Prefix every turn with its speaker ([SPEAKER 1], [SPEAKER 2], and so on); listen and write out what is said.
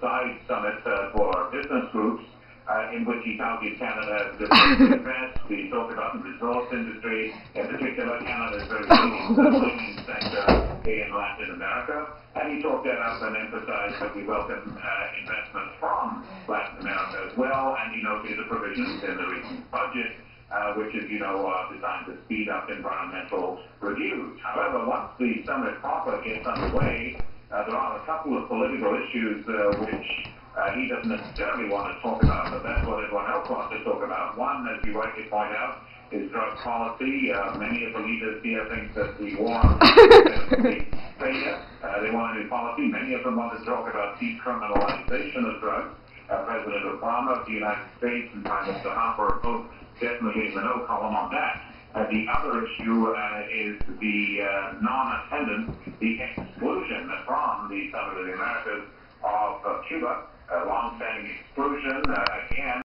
[SPEAKER 1] side summit for business groups in which he touted Canada as the invest. He talked about the resource industry. In particular, Canada is very leading in the mining sector in Latin America. And he talked that up and emphasized that we welcome investment from Latin America as well. And he noted the provisions in the recent budget, which, as you know, are designed to speed up environmental reviews. However, once the summit proper gets underway, there are a couple of political issues which he doesn't necessarily want to talk about, but that's what everyone else wants to talk about. One, as you rightly point out, is drug policy. Many of the leaders here think that the war on drugs is a failure. They want a new policy. Many of them want to talk about decriminalization of drugs. President Obama of the United States and Prime Minister Harper are both definitely in the no column on that. The other issue is the non-attendance, the exclusion from the Summit of the Americas of Cuba, a long-standing exclusion, again.